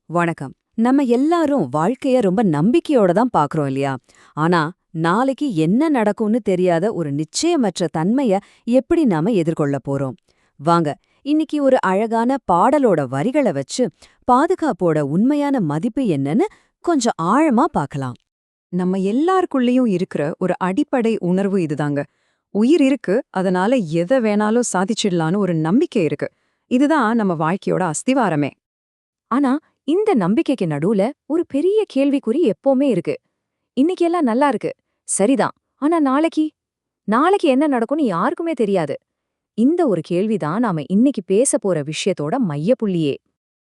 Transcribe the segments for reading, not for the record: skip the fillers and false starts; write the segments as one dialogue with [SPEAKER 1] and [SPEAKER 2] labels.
[SPEAKER 1] வணக்கம். நம்ம எல்லாரும் வாழ்க்கைய ரொம்ப நம்பிக்கையோட தான் பார்க்கறோம் இல்லையா? ஆனா, நாளைக்கு என்ன நடக்கும்னு தெரியாத ஒரு நிச்சயமற்ற தன்மைய எப்படி நாம எதிர்கொள்ள போறோம்? வாங்க, இன்னைக்கு ஒரு அழகான பாடலோட வரிகள வச்சு, பாதுகாப்போட உண்மையான மதிப்பு என்னன்னு கொஞ்சம் ஆழமா பார்க்கலாம்.
[SPEAKER 2] நம்ம எல்லாருக்குள்ளேயும் இருக்கிற ஒரு அடிப்படை உணர்வு இதுதாங்க. உயிர் இருக்கு, அதனால எத வேணாலும் சாதிச்சிடலான்னு ஒரு நம்பிக்கை இருக்கு. இதுதான் நம்ம வாழ்க்கையோட அஸ்திவாரமே. ஆனா இந்த நம்பிக்கைக்கு நடுவுல ஒரு பெரிய கேள்விக்குறி எப்பவுமே இருக்கு. இன்னைக்கு எல்லாம் நல்லா இருக்கு, சரிதான். ஆனா நாளைக்கு நாளைக்கு என்ன நடக்கும்னு யாருக்குமே தெரியாது. இந்த ஒரு கேள்விதான் நாம இன்னைக்கு பேச போற விஷயத்தோட மையப்புள்ளியே.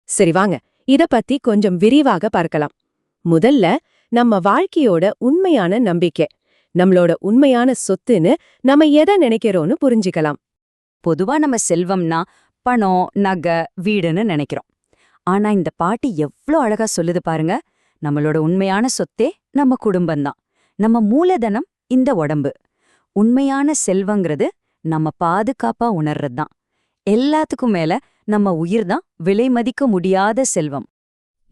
[SPEAKER 3] சரி வாங்க, இத பத்தி கொஞ்சம் விரிவாக பார்க்கலாம். முதல்ல நம்ம வாழ்க்கையோட உண்மையான நம்பிக்கை, நம்மளோட உண்மையான சொத்துன்னு நம்ம எதை நினைக்கிறோம்னு புரிஞ்சுக்கலாம்.
[SPEAKER 1] பொதுவா நம்ம செல்வம்னா பணம், நகை, வீடுன்னு நினைக்கிறோம். ஆனா இந்த பாட்டு எவ்ளோ அழகா சொல்லுது பாருங்க. நம்மளோட உண்மையான சொத்தே நம்ம குடும்பம்தான். நம்ம மூலதனம் இந்த உடம்பு. உண்மையான செல்வங்கிறது நம்ம பாதுகாப்பா உணர்றதுதான். எல்லாத்துக்கும் மேல நம்ம உயிர்தான் விலை மதிக்க முடியாத செல்வம்.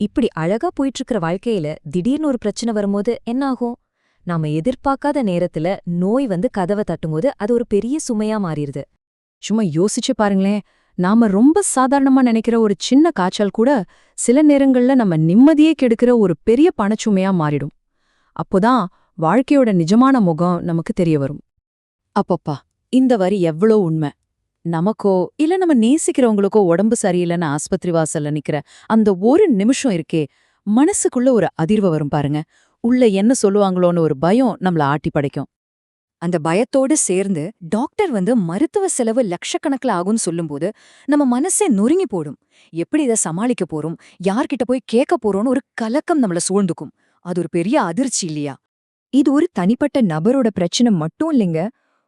[SPEAKER 3] இப்படி அழகா போயிட்டு இருக்கிற வாழ்க்கையில திடீர்னு ஒரு பிரச்சனை வரும்போது என்ன ஆகும்? நாம எதிர்பார்க்காத நேரத்துல நோய் வந்து கதவை தட்டும்போது அது ஒரு பெரிய சுமையா மாறிடுது.
[SPEAKER 2] சும்மா யோசிச்சு பாருங்களேன். நாம ரொம்ப சாதாரணமா நினைக்கிற ஒரு சின்ன காய்ச்சல் கூட சில நேரங்கள்ல நம்ம நிம்மதியே கெடுக்கிற ஒரு பெரிய பணச்சுமையா மாறிடும். அப்போதான் வாழ்க்கையோட நிஜமான முகம் நமக்கு தெரிய வரும். அப்பப்பா, இந்த வரி எவ்வளோ உண்மை. நமக்கோ இல்ல நம்ம நேசிக்கிறவங்களுக்கோ உடம்பு சரியில்லைன்னு ஆஸ்பத்திரி வாசல்ல நிக்கிற அந்த ஒரு நிமிஷம் இருக்கே, மனசுக்குள்ள ஒரு அதிர்வு வரும் பாருங்க. உள்ள என்ன சொல்லுவாங்களோன்னு ஒரு பயம் நம்மள ஆட்டி படைக்கும்.
[SPEAKER 4] அந்த பயத்தோடு சேர்ந்து டாக்டர் வந்து மருத்துவ செலவு லட்சக்கணக்கில் ஆகும்னு சொல்லும்போது நம்ம மனசே நொறுங்கி போடும். எப்படி இதை சமாளிக்க போறோம், யார்கிட்ட போய் கேட்க போறோம்னு ஒரு கலக்கம் நம்மள சூழ்ந்துக்கும். அது ஒரு பெரிய அதிர்ச்சி இல்லையா? இது ஒரு தனிப்பட்ட நபரோட பிரச்சனை மட்டும் இல்லைங்க.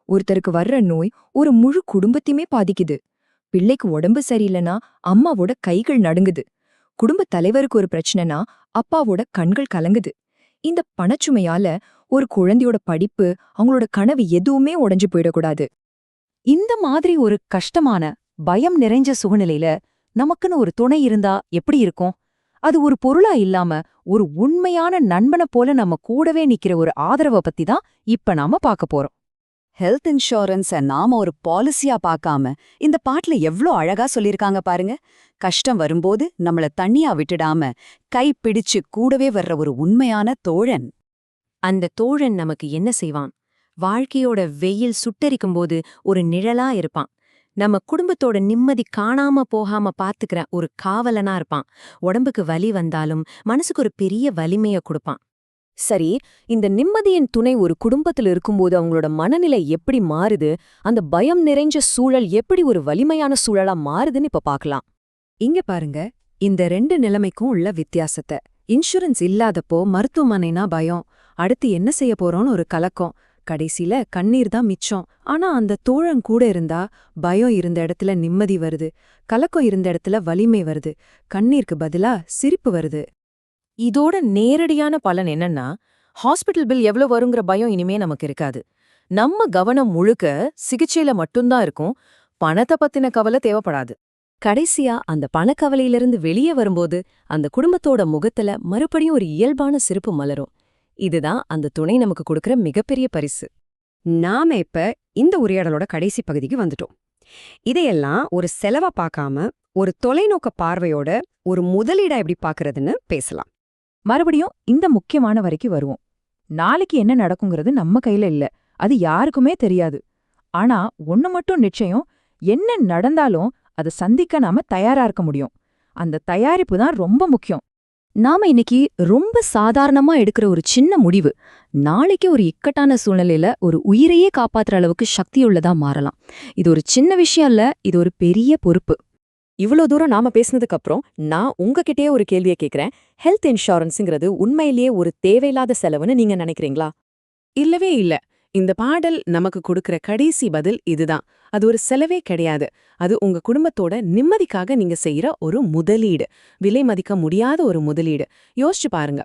[SPEAKER 4] ஒருத்தருக்கு வர்ற நோய் ஒரு முழு குடும்பத்தையுமே பாதிக்குது. பிள்ளைக்கு உடம்பு சரியில்லைன்னா அம்மாவோட கைகள் நடுங்குது. குடும்ப தலைவருக்கு ஒரு பிரச்சனைனா அப்பாவோட கண்கள் கலங்குது. இந்த பணச்சுமையால ஒரு குழந்தையோட படிப்பு, அவங்களோட கனவு எதுவுமே உடைஞ்சு போயிடக்கூடாது.
[SPEAKER 3] இந்த மாதிரி ஒரு கஷ்டமான, பயம் நிறைஞ்ச சூழ்நிலையில நமக்குன்னு ஒரு துணை இருந்தா எப்படி இருக்கும்? அது ஒரு பொருளா இல்லாம ஒரு உண்மையான நண்பனை போல நம்ம கூடவே நிக்கிற ஒரு ஆதரவை பத்தி தான் இப்ப நாம பார்க்க போறோம்.
[SPEAKER 1] ஹெல்த் இன்சூரன்ஸ நாம ஒரு பாலிசியா பார்க்காம இந்த பாட்டுல எவ்ளோ அழகா சொல்லிருக்காங்க பாருங்க. கஷ்டம் வரும்போது நம்மள தனியா விட்டுடாம கை பிடிச்சு கூடவே வர்ற ஒரு உண்மையான தோழன்.
[SPEAKER 3] அந்த தோழன் நமக்கு என்ன செய்வான்? வாழ்க்கையோட வெயில் சுட்டரிக்கும்போது ஒரு நிழலா இருப்பான். நம்ம குடும்பத்தோட நிம்மதி காணாம போகாம பாத்துக்கிற ஒரு காவலனா இருப்பான். உடம்புக்கு வலி வந்தாலும் மனசுக்கு ஒரு பெரிய வலிமைய கொடுப்பான். சரி, இந்த நிம்மதியின் துணை ஒரு குடும்பத்துல இருக்கும்போது அவங்களோட மனநிலை எப்படி மாறுது? அந்த பயம் நிறைஞ்ச சூழல் எப்படி ஒரு வலிமையான சூழலா மாறுதுன்னு இப்ப பார்க்கலாம்.
[SPEAKER 2] இங்க பாருங்க, இந்த ரெண்டு நிலைமைக்கும் உள்ள வித்தியாசத்தை. இன்சூரன்ஸ் இல்லாதப்போ மருத்துவமனைனா பயம், அடுத்து என்ன செய்ய போறோம்னு ஒரு கலக்கம், கடைசியில கண்ணீர் தான் மிச்சம். ஆனா அந்த தோழன் கூட இருந்தா பயம் இருந்த இடத்துல நிம்மதி வருது, கலக்கம் இருந்த இடத்துல வலிமை வருது, கண்ணீருக்கு பதிலா சிரிப்பு வருது.
[SPEAKER 3] இதோட நேரடியான பலன் என்னன்னா, ஹாஸ்பிட்டல் பில் எவ்வளவு வருங்கிற பயம் இனிமே நமக்கு இருக்காது. நம்ம கவனம் முழுக்க சிகிச்சையில மட்டும்தான் இருக்கும். பணத்தை பத்தின கவலை தேவைப்படாது. கடைசியா அந்த பணக்கவலையிலிருந்து வெளியே வரும்போது அந்த குடும்பத்தோட முகத்துல மறுபடியும் ஒரு இயல்பான சிரிப்பு மலரும். இதுதான் அந்த துணை நமக்கு கொடுக்கிற மிகப்பெரிய பரிசு.
[SPEAKER 5] நாம இப்ப இந்த உரையாடலோட கடைசி பகுதிக்கு வந்துட்டோம். இதையெல்லாம் ஒரு செலவா பார்க்காம ஒரு தொலைநோக்க பார்வையோட ஒரு முதலீடா எப்படி பார்க்கறதுன்னு பேசலாம்.
[SPEAKER 2] மறுபடியும் இந்த முக்கியமான வரைக்கும் வருவோம். நாளைக்கு என்ன நடக்குங்கிறது நம்ம கையில இல்ல, அது யாருக்குமே தெரியாது. ஆனா ஒண்ணு மட்டும் நிச்சயம், என்ன நடந்தாலும் அதை சந்திக்க நாம தயாரா இருக்க முடியும். அந்த தயாரிப்பு தான் ரொம்ப முக்கியம்.
[SPEAKER 3] நாம இன்னைக்கு ரொம்ப சாதாரணமா எடுக்கிற ஒரு சின்ன முடிவு நாளைக்கு ஒரு இக்கட்டான சூழ்நிலையில ஒரு உயிரையே காப்பாத்துற அளவுக்கு சக்தியுள்ளதா மாறலாம். இது ஒரு சின்ன விஷயம் இல்ல, இது ஒரு பெரிய பொறுப்பு.
[SPEAKER 6] இவ்வளோ தூரம் நாம பேசினதுக்கு அப்புறம் நான் உங்ககிட்டயே ஒரு கேள்வியை கேட்கிறேன். ஹெல்த் இன்சூரன்ஸுங்கிறது உண்மையிலேயே ஒரு தேவையில்லாத செலவுன்னு நீங்க நினைக்கிறீங்களா?
[SPEAKER 7] இல்லவே இல்ல. இந்த பாடல் நமக்கு கொடுக்கிற கடைசி பதில் இதுதான். அது ஒரு செலவே கிடையாது. அது உங்க குடும்பத்தோட நிம்மதிக்காக நீங்க செய்யற ஒரு முதலீடு. விலை மதிக்க முடியாத ஒரு முதலீடு. யோசிச்சு பாருங்க.